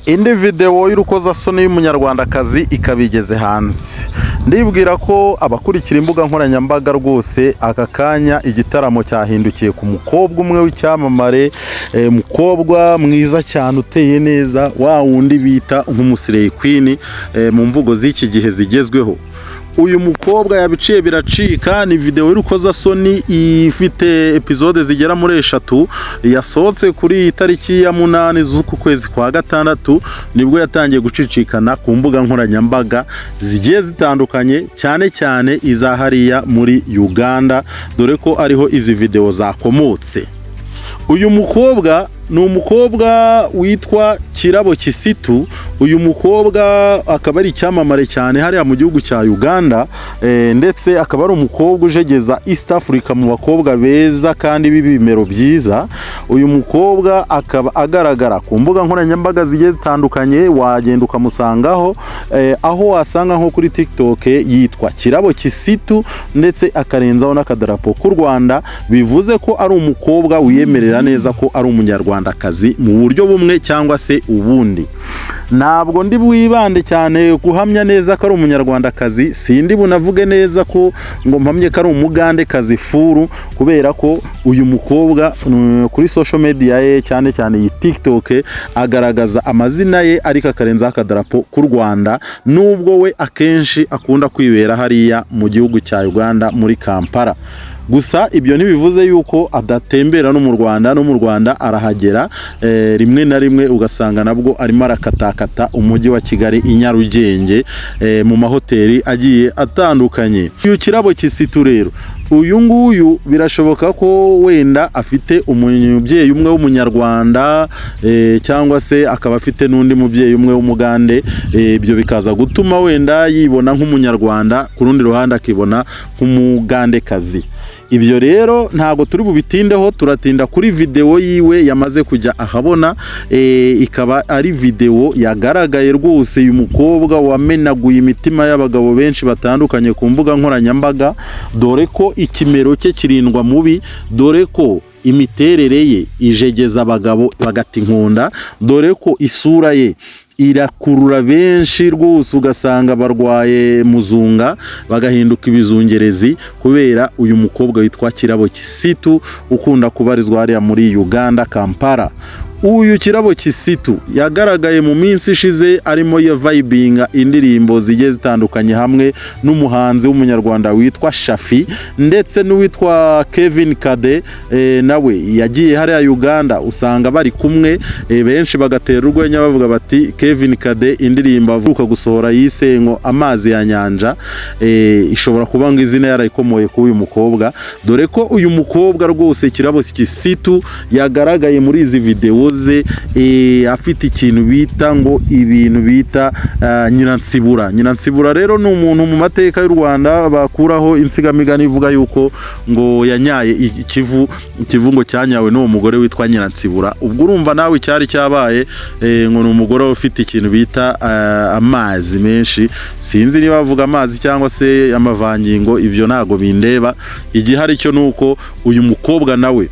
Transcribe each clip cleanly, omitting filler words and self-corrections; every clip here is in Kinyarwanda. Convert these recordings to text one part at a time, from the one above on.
indi video y'urukozasoni y'umunyarwandakazi ikabigeze hanze. Ndibwira ko abakurikira imbuga nkoranyambaga rwose aka kanya igitaramo cyahindukiye ku mukobwa umwe w'icyamamare, mukobwa mwiza cyane uteye neza, wa wundi bita nk'umusirey queen mu mvugo z'iki gihe zigezweho. Uyu mukobwa yabiciye biracika, ni video y'urukozasoni ifite episode zigera muri 3 yasohotse kuri tariki ya 8 z'uku kwezi kwa gatandatu, nibwo yatangiye gucicikana ku mbuga nkoranyambaga zigiye zitandukanye, cyane cyane izahariya muri Uganda, dore ko ariho izi video zakomotse. Uyu mukobwa ni umukobwa witwa Kirabo Kisitu. Uyu mukobwa akaba ari icyamamare cyane hariya mu gihugu cya Uganda, ndetse akaba ari umukobwa ujegeza East Africa mu bakobwa beza kandi b'ibimero byiza. Uyu mukobwa akaba agaragara ku mbuga nkoranyambaga zigiye zitandukanye, wagenda ukamusangaho aho wasanga nko kuri TikTok yitwa Kirabo Kisitu, ndetse akarenzaho n'akadarapo k'u Rwanda, bivuze ko ari umukobwa wiyemerera neza ko ari umunyarwandakazi mu buryo bumwe cyangwa se ubundi. Ntabwo ndi bwibande cyane guhamya neza ko ari umunyarwandakazi, sindi bunavuge neza ko ngo mpamye ko ari umugandekazi furu, kubera ko uyu mukobwa kuri social media ye cyane cyane iyi TikTok agaragaza amazina ye ariko akarenzaho akadarapo k'u Rwanda, nubwo we akenshi akunda kwibera hariya mu gihugu cya Uganda muri Kampala. Gusa ibyo ntibivuze yuko adatembera no mu Rwanda, no mu Rwanda arahagera rimwe na rimwe ugasanga nabwo arimo arakatakata umujyi wa Kigali i Nyarugenge mu mahoteli agiye atandukanye. Uyu Kirabo Kisitu rero, uyu nguyu birashoboka ko wenda afite umubyeyi umwe w'umunyarwanda, cyangwa se akaba afite n'undi mubyeyi umwe w'umugande, ibyo bikaza gutuma wenda yibona nk'umunyarwanda, ku rundi ruhande akibona nk'umugandekazi. Ibyo rero ntago turi bubitindeho, turatinda kuri video yiwe yamaze kujya ahabona. Ikaba ari video yagaragaye rwose uyu mukobwa wamenaguye imitima y'abagabo benshi batandukanye ku mbuga nkoranyambaga, dore ko ikimero cye kirindwa mubi, dore ko imiterere ye ijegeza abagabo bagati nkunda, dore ko isura ye irakurura benshi rwose, ugasanga barwaye muzunga bagahinduka ibizungerezi kubera uyu mukobwa witwa Kirabo Kisitu ukunda kubarizwa hariya muri Uganda Kampala. Uyu Kirabo Kisitu yagaragaye mu minsi ishize arimo ya vibinga indirimbo zigiye zitandukanye hamwe n'umuhanzi w'umunyarwanda witwa Shafi, ndetse n'uwitwa Kevin Kade nawe yagiye hariya Uganda, usanga bari kumwe, benshi bagatera urwenya bavuga bati Kevin Kade indirimbo avuka gusohora yise ngo Amazi ya Nyanja, ishobora kuba ngo izina yarayikomoye ku uyu mukobwa, dore ko uyu mukobwa rwose Kirabo Kisitu yagaragaye muri izi video ze afite ikintu bita ngo ibintu bita Nyiransibura. Nyiransibura rero ni umuntu mu mateka y'u Rwanda bakuraho insigamigani ivuga yuko ngo yanyaye ikivu ngo cyanyawe n'uwo mugore witwa Nyiransibura. Ubwo urumva nawe cyari cyabaye ngo ni umugore ufite ikintu bita amazi menshi, sinzi niba bavuga amazi cyangwa se amavangingo, ibyo ntago bindeba. Igihari cyo nuko uyu mukobwa nawe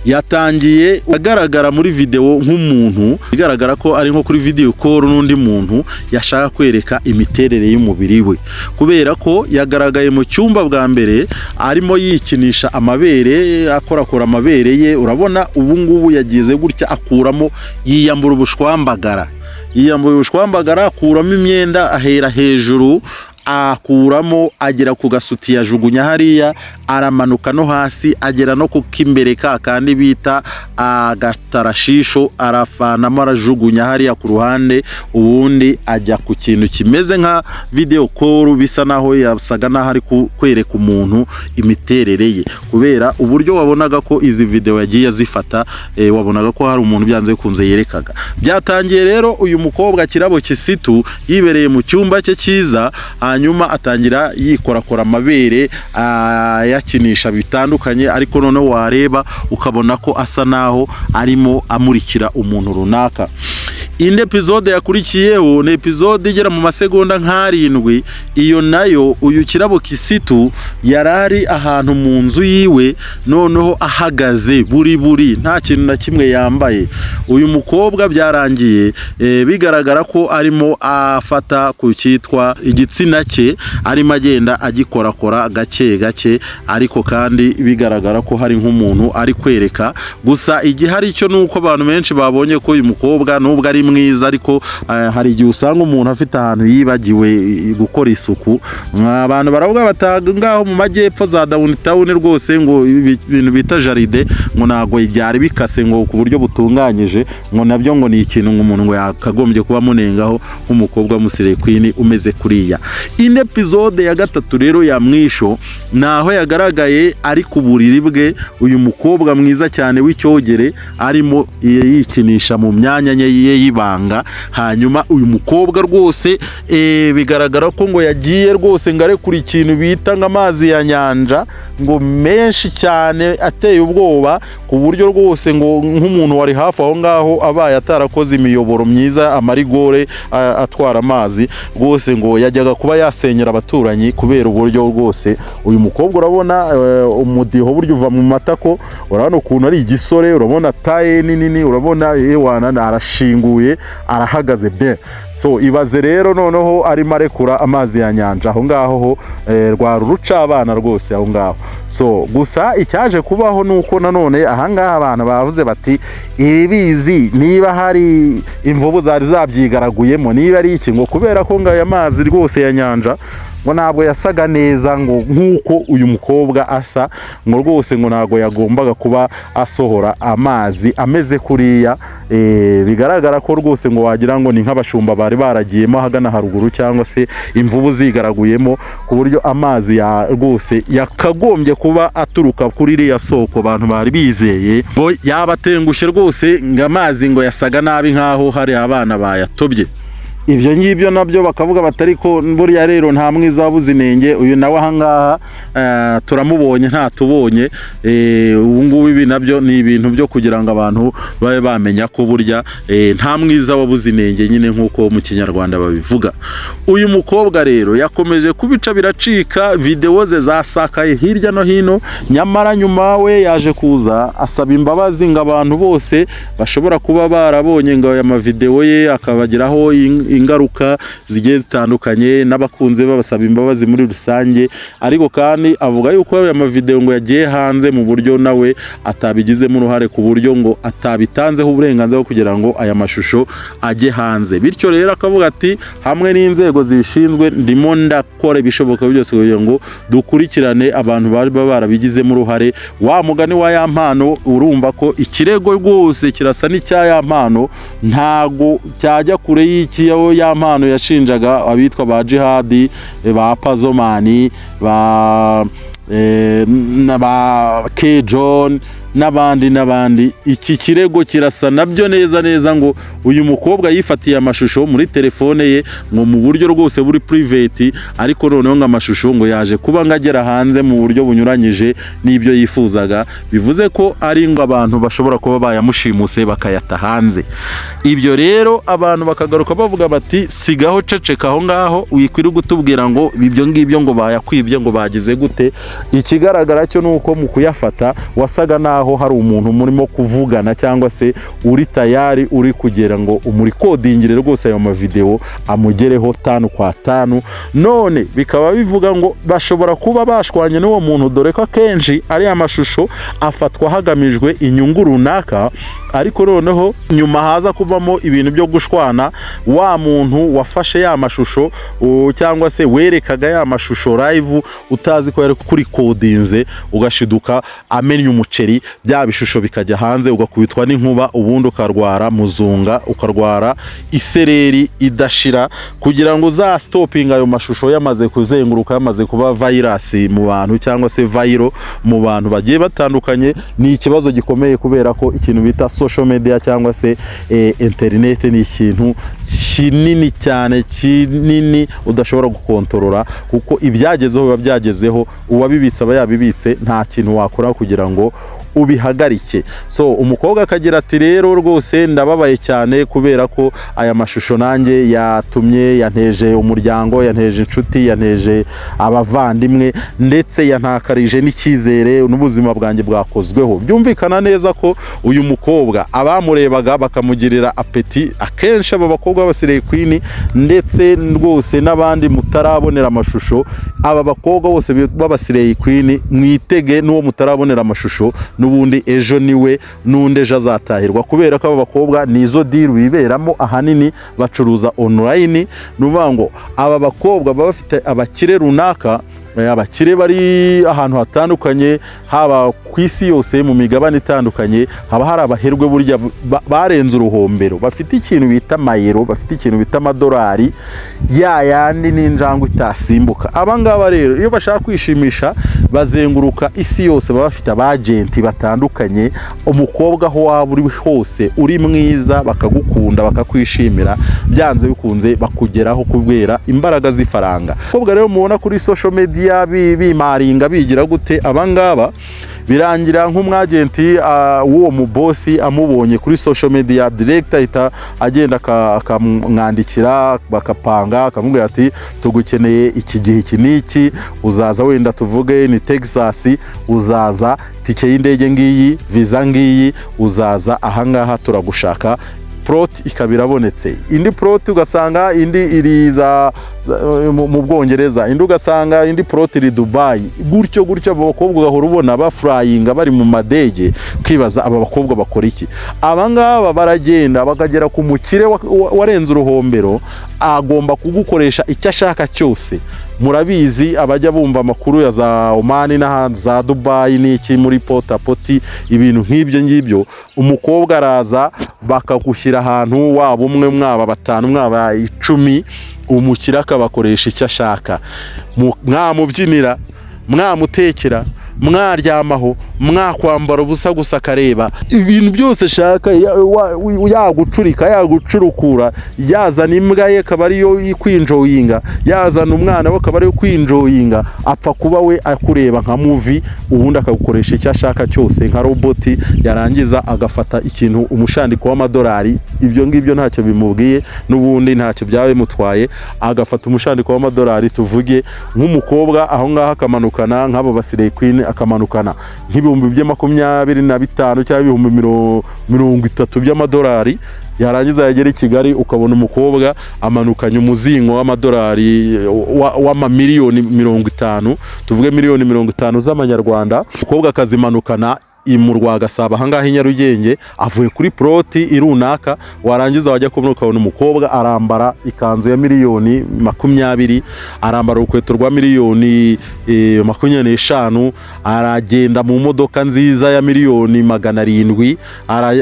yatangiye agaragara muri video nk'umuntu bigaragara ko ari nko kuri video call n'undi muntu yashaka kwereka imiterere y'umubiri we, kubera ko yagaragaye mu cyumba bwa mbere arimo yikinisha amabere, akorakora amabere ye. Urabona ubu ngubu yagize gutya akuramo, yiyambura ubushwambagara, akuramo imyenda ahera hejuru, akuramo agera ku gasuti yajugunya hariya, aramanuka no hasi agera no ku kimbere ka kandi bita agatarashisho, arafanamo arajugunya hariya ku ruhande, ubundi ajya ku kintu kimeze nka video call, bisa naho yasaga naho ari kwereka umuntu imiterere ye, kubera uburyo wabonaga ko izi video yagiye zifata, wabonaga ko hari umuntu byanze kunze yerekaga. Byatangiye rero uyu mukobwa Kirabo Kisitu yibereye mu cyumba cye cyiza, hanyuma atangira yikorakora amabere yakinisha bitandukanye, ariko none wareba ukabona ko asa naho arimo amurikira umuntu runaka. indi episode yakurikiyeho ni episode igera mu masegonda nk'7. iyo nayo uyu Kirabo Kisitu yarari ahantu mu nzu yiwe, noneho ahagaze buri nta kintu na kimwe yambaye. uyu mukobwa byarangiye bigaragara ko arimo afata ku cyitwa igitsina cye, arimo agenda agikorakora gake, ariko kandi bigaragara ko hari nk'umuntu ari kwereka. gusa igihari cyo nuko abantu benshi babonye ko uyu mukobwa nubwo ari mwiza, ariko hari igihe usanga umuntu afite ahantu yibagiwe gukora isuku. abantu baravuga bataga ngaho mu majyepfo za downtown rwose ngo ibintu bita jaride ngo nago byari bikase ngo ku buryo butunganyije, ngo nabyo ngo ni ikintu umuntu ngo yakagombye kuba munengaho nk'umukobwa musire queen umeze kuriya. indi episode ya 3 rero ya Mwisho naho yagaragaye ari ku buriri bwe, uyu mukobwa mwiza cyane w'icyogere arimo yikinisha mu myanya ye y'ibanga. hanyuma uyu mukobwa rwose bigaragara ko ngo yagiye rwose ngare kuri ikintu bita nk'amazi ya nyanja ngo menshi cyane ateye ubwoba, ku buryo rwose ngo nk'umuntu wari hafi aho ngaho abaye atarakoze imiyoboro myiza, amarigore atwara amazi rwose, ngo yajyaga kuba yasenyera abaturanyi kubera uburyo rwose. uyu mukobwa urabona umudiho buryo uva mu matako, urabona ukuntu ari igisore, urabona taye nini, urabona yewana arashinguye arahagaze be. so ibaze rero noneho arimo arekura amazi ya nyanja aho ngaho rwa ruca abana rwose aho ngaho. so gusa icyaje kubaho nuko nanone aha ngaha abantu bavuze bati ibibizi niba hari imvubu zari zabyigaraguyemo, niba ari iki, ngo kubera ko ngaya amazi rwose ya nyanja ngo ntabwo yasaga neza ngo nkuko uyu mukobwa asa, ngo rwose ngo ntabwo yagombaga kuba asohora amazi ameze kuriya. bigaragara ko rwose ngo wagira ngo ni nk'abashumba bari baragiyemo hagana haruguru, cyangwa se imvubu zigaraguyemo, ku buryo amazi ya rwose yakagombye kuba aturuka kuri iriya soko abantu bari bizeye ngo yabatengushye rwose, ngo amazi ngo yasaga nabi nkaho hari abana bayatobye. ibyo ngibyo nabyo bakavuga batari ko buriya rero nta mwiza wabuze inenge. uyu nawe aha ngaha turamubonye nta tubonye. ubu ngubu ibi nabyo ni ibintu byo kugira ngo abantu babe bamenya ko burya nta mwiza wabuze inenge nyine nk'uko mu kinyarwanda babivuga. uyu mukobwa rero yakomeje kubica biracika, videwo ze zasakaye hirya no hino, nyamara nyuma we yaje kuza asaba imbabazi ngo abantu bose bashobora kuba barabonye ngo aya mavidewo ye akabagiraho ingaruka zigiye zitandukanye, n'abakunze babasaba imbabazi muri rusange. ariko kandi avuga yuko aya mavideo ngo yagiye hanze mu buryo nawe atabigizemo uruhare, ku buryo ngo atabitanzeho uburenganzira bwo kugira ngo aya mashusho ajye hanze. bityo rero akavuga ati hamwe n'inzego zibishinzwe ndimo ndakora ibishoboka byose kugira ngo dukurikirane abantu bari barabigizemo uruhare. wa mugani wa ya mpano, urumva ko ikirego rwose kirasa n'icya ya mpano, ntago cyajya kure y'iki ya mpano yashinjaga abitwa ba Jihadi, ba Pazomani, ba K-John n'abandi. iki kirego kirasa nabyo neza ngo uyu mukobwa yifatiye amashusho muri telefone ye ngo mu buryo rwose buri private, ariko noneho ngo amashusho ngo yaje kuba ngagera hanze mu buryo bunyuranyije n'ibyo yifuzaga. bivuze ko ari ngo abantu bashobora kuba bayamushimuse bakayata hanze. ibyo rero abantu bakagaruka bavuga bati sigaho ceceka aho ngaho, wikwira gutubwira ngo ibyo ngibyo ngo bayakwibye ngo bagize gute. ikigaragara cyo nuko mu kuyafata wasaga naho hari umuntu murimo kuvugana, cyangwa se uri tayari uri kugera ngo umurikodingire rwose ayo mavideo amugereho 5 kwa 5. none bikaba bivuga ngo bashobora kuba bashwanye n'uwo muntu, dore ko kenshi ari amashusho afatwa hagamijwe inyungu runaka, ariko noneho nyuma haza kuvamo ibintu byo gushwana. wa muntu wafashe ya mashusho cyangwa se werekaga ya mashusho live utazi ko yari kuri kodinze, ugashiduka amenya umuceri, bya bishusho bikajya hanze, ugakubitwa n'inkuba, ubundi ukarwara muzunga, ukarwara isereri idashira, kugira ngo za stopping ayo mashusho yamaze kuzenguruka, yamaze kuba virus mu bantu, cyangwa se viral mu bantu bagiye batandukanye. ni ikibazo gikomeye kubera ko ikintu bita social media cyangwa se internet ni ikintu kinini cyane, kinini udashobora gukontorora, kuko ibyagezeho biba byagezeho, uwabibitse aba yabibitse, nta kintu wakora kugira ngo ubihagarike. So umukobwa akagira ati rero rwose ndababaye cyane kubera ko aya mashusho nanjye yatumye yanteje umuryango, yanteje inshuti, yanteje abavandimwe ndetse yantakarije n'icyizere n'ubuzima bwanjye bwakozweho. Byumvikana neza ko uyu mukobwa abamurebaga bakamugirira apeti, akenshi aba bakobwa b'abasireye queen ndetse rwose n'abandi mutarabonera amashusho, aba bakobwa bose b'abasireye queen mwitege n'uwo mutarabonera amashusho n'ubundi ejo niwe n'undi ejo azatahirwa, kubera ko aba bakobwa nizo deal biberamo ahanini, bacuruza online. Nuvuga ngo aba bakobwa baba bafite abakire runaka, abakire bari ahantu hatandukanye, haba ku isi yose mu migabane itandukanye, haba hari abaherwe burya barenze uruhombero, bafite ikintu bita mayero, bafite ikintu bita amadolari yandi n'injangwe itasimbuka. Abangaba rero iyo bashaka kwishimisha bazenguruka isi yose, baba bafite abagenti batandukanye. Umukobwa aho waba uri hose uri mwiza bakagukunda bakakwishimira, byanze bikunze bakugeraho kubera imbaraga z'ifaranga. Umukobwa rero mubona kuri social media bimaringa bigira gute, abangaba birangira nk'umwagenti w'uwo mubosi amubonye kuri social media direct ahita agenda akamwandikira, bakapanga, akamubwira ati tugukeneye iki gihe iki niki, uzaza wenda tuvuge ni Texas, uzaza tike y'indege ngiyi, visa ngiyi, uzaza ahangaha turagushaka. Plot ikabirabonetse, indi plot ugasanga indi iriza mu Bwongereza, indi ugasanga indi plot iri Dubai, gutyo abakobwa ugahora ubona baflyinga bari mu madege, kwibaza aba bakobwa bakora iki. Abangaba baragenda bakagera ku mukire warenze uruhombero, agomba kugukoresha icyo ashaka cyose. Murabizi abajya bumva amakuru ya za Oman na za Dubai n'iki muri potapoti, ibintu nk'ibyo ngibyo, umukobwa araza bakagushyira ahantu, waba umwe mwaba batanu mwaba 10, umukire akabakoresha icyo ashaka. Mwamubyinira, mwamutekera, mwaryamaho, mwakwambara ubusa gusa akareba ibintu byose shaka, yagucurika, yagucurukura, yazana imbwa ye akaba ariyo yikwinjoyinga, yazana umwana we akaba ariyo kwinjoyinga, apfa kuba we akureba nka movie, ubundi akagukoresha icyo ashaka cyose nka roboti, yarangiza agafata ikintu umushandiko w'amadolari, ibyo ngibyo ntacyo bimubwiye n'ubundi ntacyo byawe mutwaye, agafata umushandiko w'amadolari, tuvuge nk'umukobwa aho ngaho akamanukana nk'abo basireye queen, akamanukana nk'ibihumbi bya 25 cyangwa ibihumbi 30 by'amadolari, yarangiza yagera i Kigali ukabona umukobwa amanukanye umuzingo w'amadolari w'amamiliyoni 50, tuvuge miliyoni 50 z'amanyarwanda. Umukobwa akazimanukana mu Rwagasaba ahangaha i Nyarugenge, avuye kuri ploti irunaka, warangiza wajya kubona ukabona umukobwa arambara ikanzu ya miliyoni 20, arambara urukweto rwa miliyoni 25, aragenda mu modoka nziza ya miliyoni 700,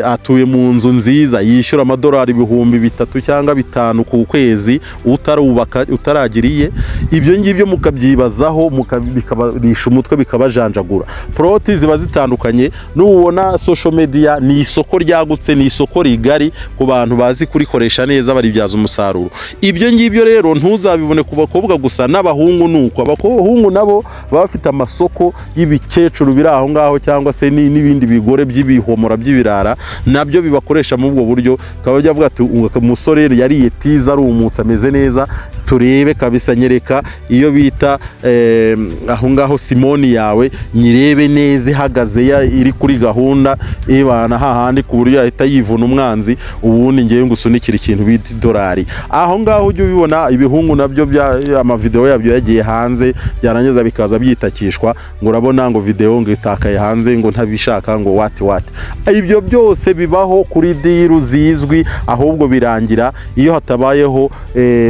atuye mu nzu nziza, yishyura amadolari 3,000 cyangwa 5 ku kwezi, utarubaka utaragiriye. Ibyo ngibyo mukabyibazaho, mukabikabarisha umutwe, bikabajanjagura. Ploti ziba zitandukanye. Nubona social media ni isoko ryagutse, ni isoko rigari ku bantu bazi kurikoresha neza, baribyaza umusaruro. Ibyo ngibyo rero ntuzabibone ku bakobwa gusa, n'abahungu nuko. Abahungu nabo bafite amasoko y'ibikecuru biri aho ngaho, cyangwa se n'ibindi bigore by'ibihomora by'ibirara, nabyo bibakoresha mu ubwo buryo. Kaba byavuga ati umusore yariye tiza, arumutse ameze neza, turebe kabisa, nyereka iyo bita aho ngaho Simoni yawe, nyirebe neza ihagaze iri kuri gahunda, ibana hahandi ku buryo ahita yivuna umwanzi, ubundi ngiye ngusunikira ikintu bita dolari. Aho ngaho ujye ubibona. Ibihungu nabyo amavideo yabyo yagiye hanze, byarangiza bikaza byitakishwa ngo urabona ngo video ngo itakaye hanze, ngo ntabishaka, ngo what. Ibyo byose bibaho kuri diru zizwi, ahubwo birangira iyo hatabayeho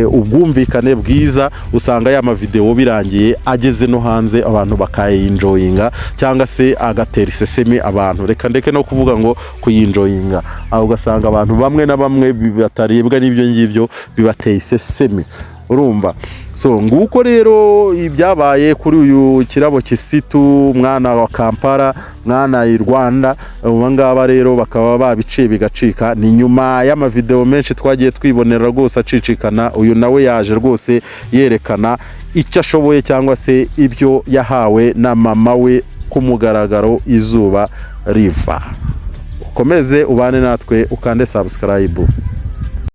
ubwumvikane bwiza, usanga ya mavideo birangiye ageze no hanze, abantu bakayinjoyinga cyangwa se agatera iseseme abantu. Reka ndeke no kuvuga ngo kuyinjoyinga, aho ugasanga abantu bamwe na bamwe batarebwa n'ibyo ngibyo, bibateye iseseme, urumva. So nguko rero ibyabaye kuri uyu kirabo Kisitu, mwana wa Kampala, mwana i Rwanda. Abangaba rero bakaba babiciye bigacika. Ni nyuma y'amavideo menshi twagiye twibonera rwose acicikana, uyu nawe yaje rwose yerekana icyo ashoboye cyangwa se ibyo yahawe na mama we ku mugaragaro, izuba Riva. Ukomeze ubane natwe ukande subscribe.